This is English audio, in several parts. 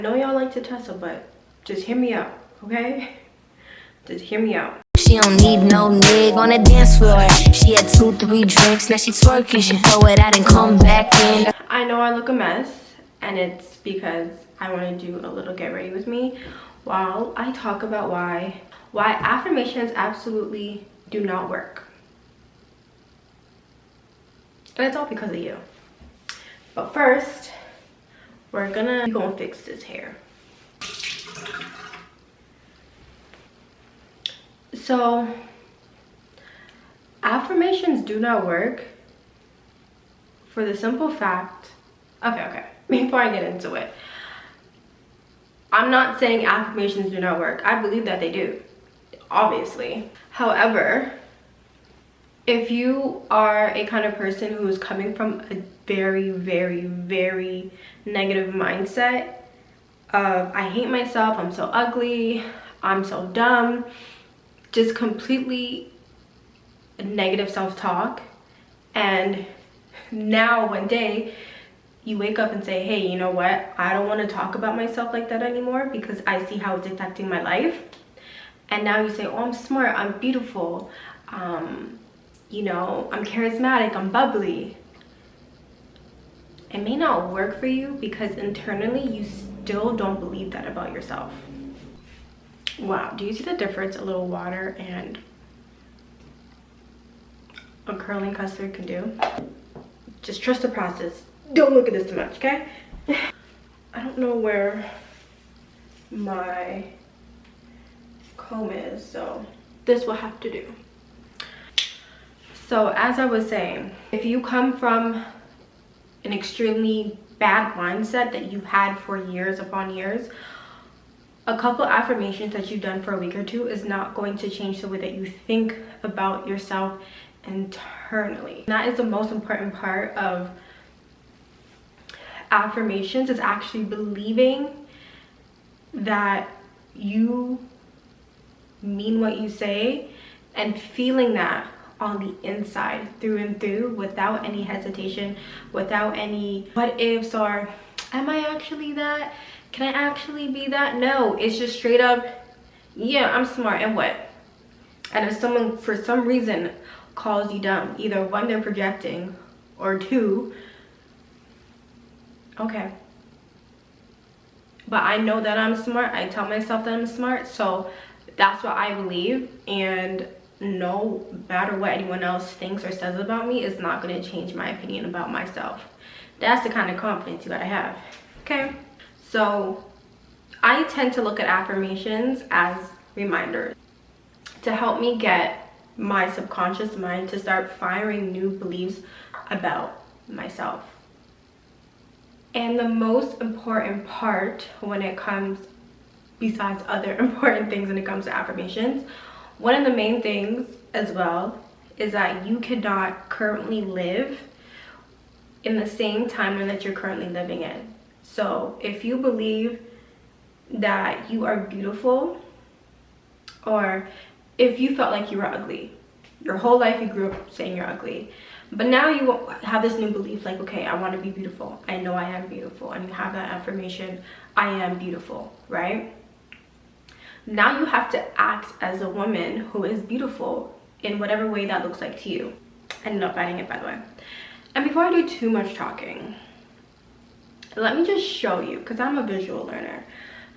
I know y'all like to tussle, but just hear me out, okay? Just hear me out. She don't need no nig on the dance floor. She had 2-3 drinks, now she twerking. She throw it out and come back in. I know I look a mess, and it's because I want to do a little get ready with me while I talk about why affirmations absolutely do not work. And it's all because of you. But first, we're gonna fix this hair. So, affirmations do not work for the simple fact, okay, before I get into it, I'm not saying affirmations do not work. I believe that they do, obviously. However, if you are a kind of person who is coming from a very, very, very negative mindset of I hate myself, I'm so ugly, I'm so dumb, just completely negative self-talk, and now one day you wake up and say, hey, you know what, I don't want to talk about myself like that anymore because I see how it's affecting my life. And now you say, oh, I'm smart, I'm beautiful, you know, I'm charismatic, I'm bubbly. It may not work for you because internally you still don't believe that about yourself. Wow, do you see the difference a little water and a curling custard can do? Just trust the process. Don't look at this too much, okay? I don't know where my comb is, so this will have to do. So as I was saying, if you come from an extremely bad mindset that you've had for years upon years, a couple affirmations that you've done for a week or two is not going to change the way that you think about yourself internally. That is the most important part of affirmations, is actually believing that you mean what you say and feeling that on the inside through and through without any hesitation, without any what ifs or am I actually that? Can I actually be that? No, it's just straight up, yeah, I'm smart, and what? And if someone for some reason calls you dumb, either one, they're projecting, or two, okay. But I know that I'm smart. I tell myself that I'm smart, so that's what I believe, and no matter what anyone else thinks or says about me is not going to change my opinion about myself. That's the kind of confidence you gotta have, okay? So I tend to look at affirmations as reminders to help me get my subconscious mind to start firing new beliefs about myself. And the most important part when it comes, besides other important things when it comes to affirmations, one of the main things as well is that you cannot currently live in the same timeline that you're currently living in. So if you believe that you are beautiful, or if you felt like you were ugly, your whole life you grew up saying you're ugly, but now you have this new belief like, okay, I want to be beautiful, I know I am beautiful, and you have that affirmation, I am beautiful, right? Now you have to act as a woman who is beautiful in whatever way that looks like to you. I ended up finding it, by the way. And before I do too much talking, let me just show you, because I'm a visual learner.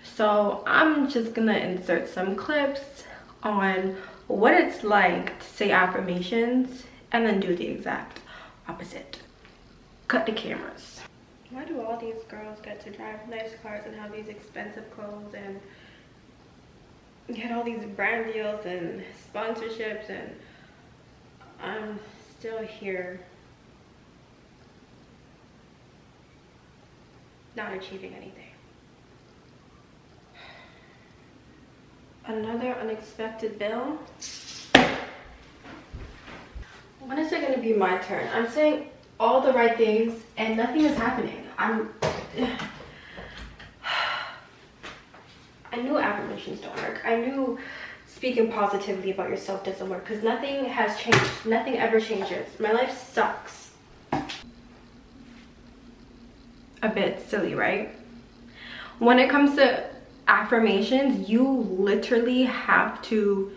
So I'm just gonna insert some clips on what it's like to say affirmations and then do the exact opposite. Cut the cameras. Why do all these girls get to drive nice cars and have these expensive clothes and get all these brand deals and sponsorships, and I'm still here not achieving anything? Another unexpected bill. When is it going to be my turn? I'm saying all the right things and nothing is happening. I knew affirmations don't work. I knew speaking positively about yourself doesn't work, because nothing has changed. Nothing ever changes. My life sucks. A bit silly, right? When it comes to affirmations, you literally have to,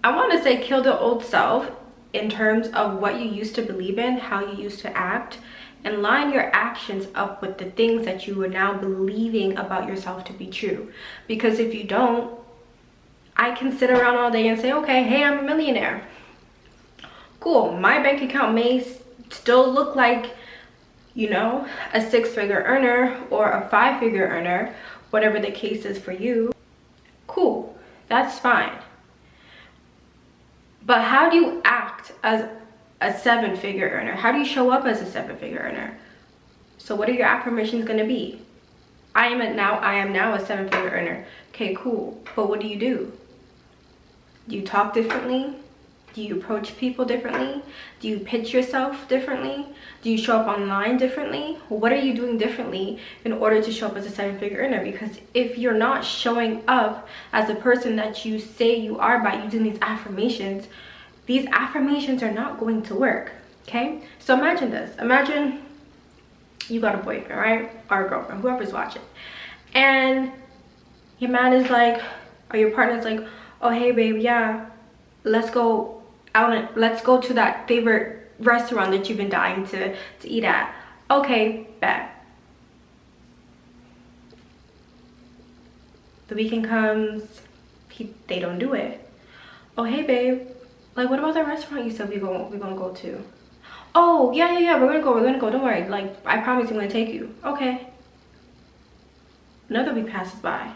I want to say, kill the old self in terms of what you used to believe in, how you used to act, and line your actions up with the things that you are now believing about yourself to be true. Because if you don't, I can sit around all day and say, okay, hey, I'm a millionaire. Cool, my bank account may still look like, you know, a 6-figure earner or a 5-figure earner, whatever the case is for you. Cool, that's fine. But how do you act as a 7-figure earner? How do you show up as a 7-figure earner? So what are your affirmations going to be? I am now a 7-figure earner. Okay, cool. But what do? Do you talk differently? Do you approach people differently? Do you pitch yourself differently? Do you show up online differently? What are you doing differently in order to show up as a 7-figure earner? Because if you're not showing up as a person that you say you are by using these affirmations are not going to work, okay? So imagine this. Imagine you got a boyfriend, right? Or a girlfriend, whoever's watching. And your man is like, or your partner's like, oh, hey, babe, yeah, let's go out and let's go to that favorite restaurant that you've been dying to eat at. Okay, bet. The weekend comes, they don't do it. Oh, hey, babe, like, what about that restaurant you said we're gonna go to? Oh, yeah, we're gonna go, don't worry, like, I promise I'm gonna take you. Okay. Another week passes by,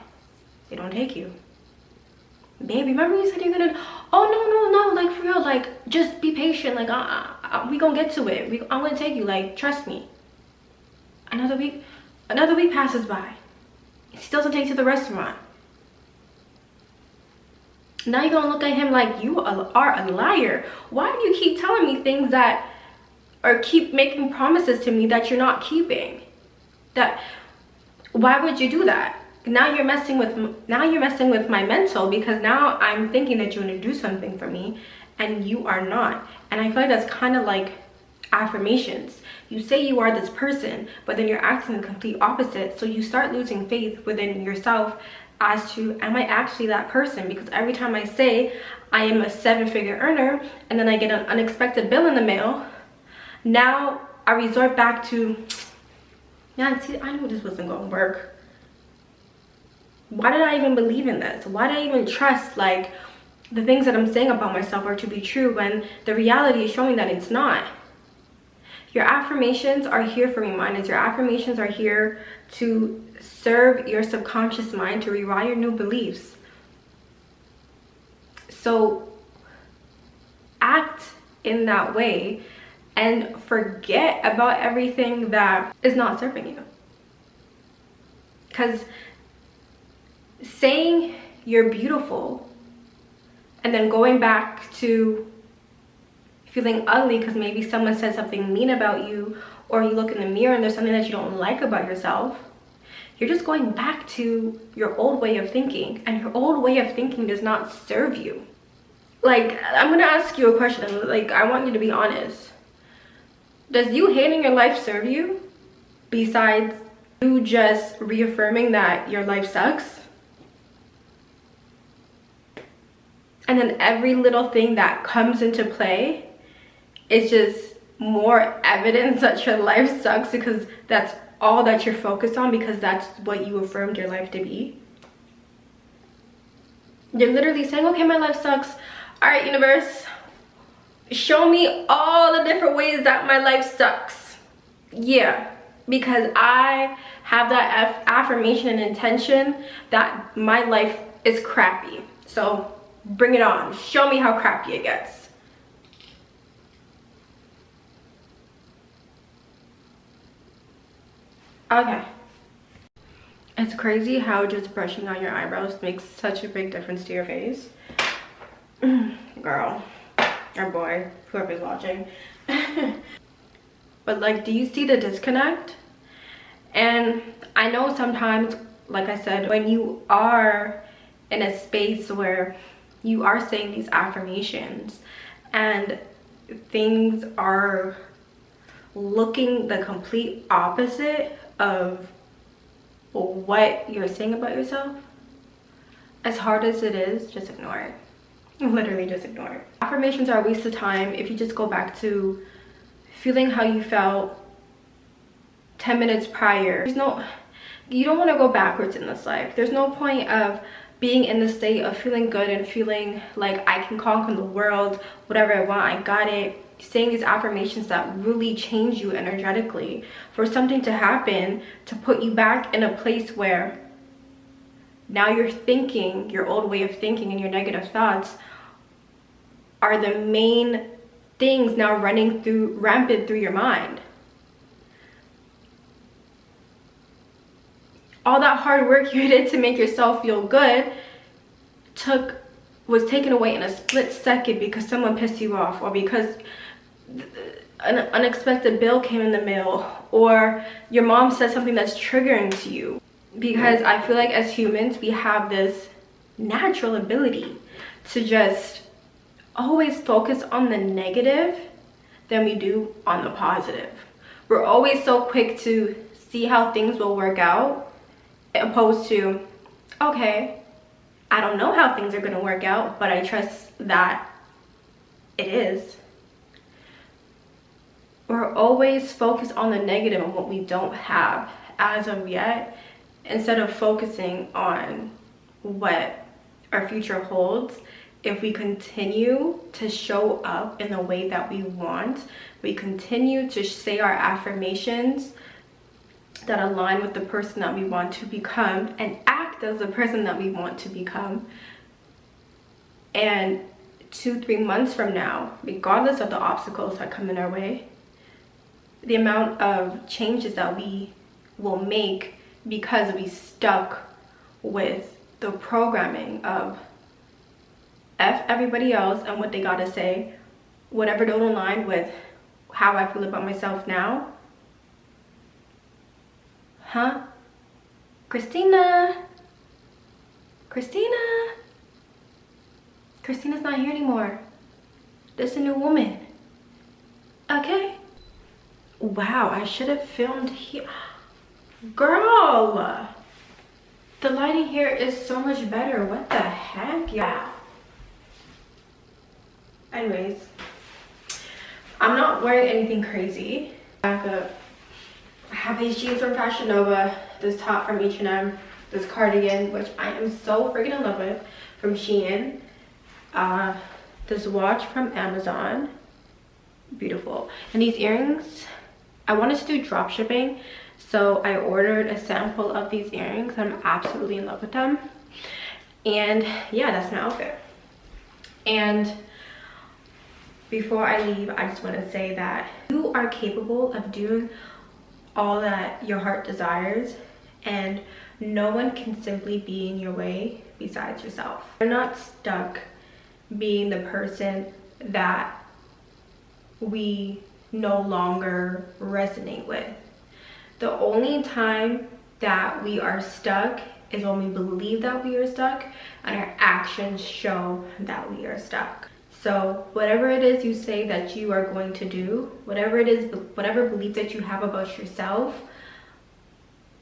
they don't take you. Babe, remember you said you're gonna, oh, no, like, for real, like, just be patient, like, we gonna get to it, I'm gonna take you, like, trust me. Another week passes by, he still doesn't take you to the restaurant. Now you're gonna look at him like you are a liar. Why do you keep telling me things that, or keep making promises to me that you're not keeping? Why would you do that? Now you're messing with my mental, because now I'm thinking that you're gonna do something for me and you are not. And I feel like that's kind of like affirmations. You say you are this person, but then you're acting the complete opposite. So you start losing faith within yourself as to, am I actually that person? Because every time I say I am a 7-figure earner and then I get an unexpected bill in the mail, now I resort back to, yeah, see, I knew this wasn't gonna work. Why did I even believe in this? Why did I even trust, like, the things that I'm saying about myself are to be true when the reality is showing that it's not? Your affirmations are here for reminders. Your affirmations are here to serve your subconscious mind to rewire new beliefs. So act in that way and forget about everything that is not serving you. Because saying you're beautiful and then going back to feeling ugly because maybe someone said something mean about you, or you look in the mirror and there's something that you don't like about yourself, you're just going back to your old way of thinking, and your old way of thinking does not serve you. Like, I'm gonna ask you a question, like, I want you to be honest. Does you hating your life serve you, besides you just reaffirming that your life sucks? And then every little thing that comes into play is just more evidence that your life sucks, because that's all that you're focused on, because that's what you affirmed your life to be. You're literally saying, okay, my life sucks. All right, universe, show me all the different ways that my life sucks. Yeah, because I have that affirmation and intention that my life is crappy. So bring it on. Show me how crappy it gets. Okay. It's crazy how just brushing on your eyebrows makes such a big difference to your face. Girl, or boy, whoever's watching. But like, do you see the disconnect? And I know sometimes, like I said, when you are in a space where you are saying these affirmations and things are looking the complete opposite of what you're saying about yourself, as hard as it is, just ignore it. Literally just ignore it. Affirmations are a waste of time if you just go back to feeling how you felt 10 minutes prior. You don't want to go backwards in this life. There's no point of being in the state of feeling good and feeling like I can conquer the world, whatever I want, I got it. Saying these affirmations that really change you energetically, for something to happen to put you back in a place where now you're thinking, your old way of thinking and your negative thoughts are the main things now running rampant through your mind. All that hard work you did to make yourself feel good was taken away in a split second because someone pissed you off, or because an unexpected bill came in the mail, or your mom said something that's triggering to you. Because I feel like as humans, we have this natural ability to just always focus on the negative than we do on the positive. We're always so quick to see how things will work out, opposed to, okay, I don't know how things are going to work out, but I trust that it is. We're always focused on the negative and what we don't have as of yet, instead of focusing on what our future holds. If we continue to show up in the way that we want, we continue to say our affirmations that align with the person that we want to become and act as the person that we want to become, and 2-3 months from now, regardless of the obstacles that come in our way, the amount of changes that we will make because we stuck with the programming of F everybody else and what they gotta say, whatever don't align with how I feel about myself now. Huh? Christina's not here anymore. This is a new woman. Okay. Wow, I should have filmed here. Girl, the lighting here is so much better. What the heck? Yeah. Anyways, I'm not wearing anything crazy. Back up. I have these jeans from Fashion Nova, this top from H&M, this cardigan, which I am so freaking in love with, from Shein, this watch from Amazon, beautiful, and these earrings. I wanted to do drop shipping, so I ordered a sample of these earrings. I'm absolutely in love with them. And yeah, that's my outfit. And before I leave, I just want to say that you are capable of doing all that your heart desires, and no one can simply be in your way besides yourself. You're not stuck being the person that we no longer resonate with. The only time that we are stuck is when we believe that we are stuck and our actions show that we are stuck. So whatever it is you say that you are going to do, whatever it is, whatever belief that you have about yourself,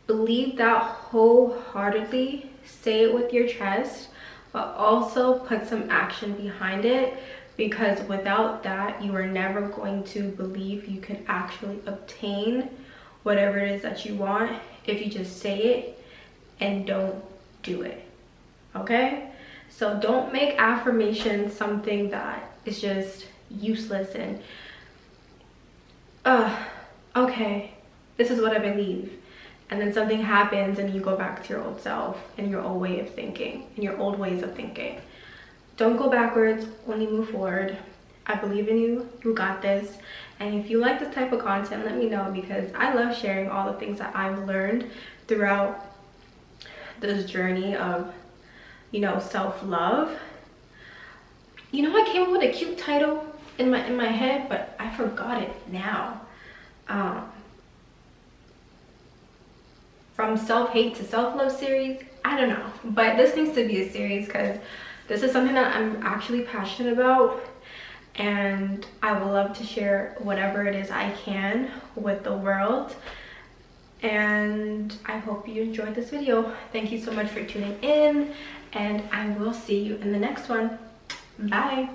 believe that wholeheartedly, say it with your chest, but also put some action behind it, because without that, you are never going to believe you can actually obtain whatever it is that you want if you just say it and don't do it. Okay? So don't make affirmations something that is just useless and okay, this is what I believe, and then something happens and you go back to your old self and your old way of thinking and your old ways of thinking. Don't go backwards, only move forward. I believe in you. You got this. And if you like this type of content, let me know, because I love sharing all the things that I've learned throughout this journey of, you know, self-love. You know, I came up with a cute title in my head, but I forgot it now. From self-hate to self-love series, I don't know, but this needs to be a series because this is something that I'm actually passionate about, and I would love to share whatever it is I can with the world. And I hope you enjoyed this video. Thank you so much for tuning in, and I will see you in the next one. Bye.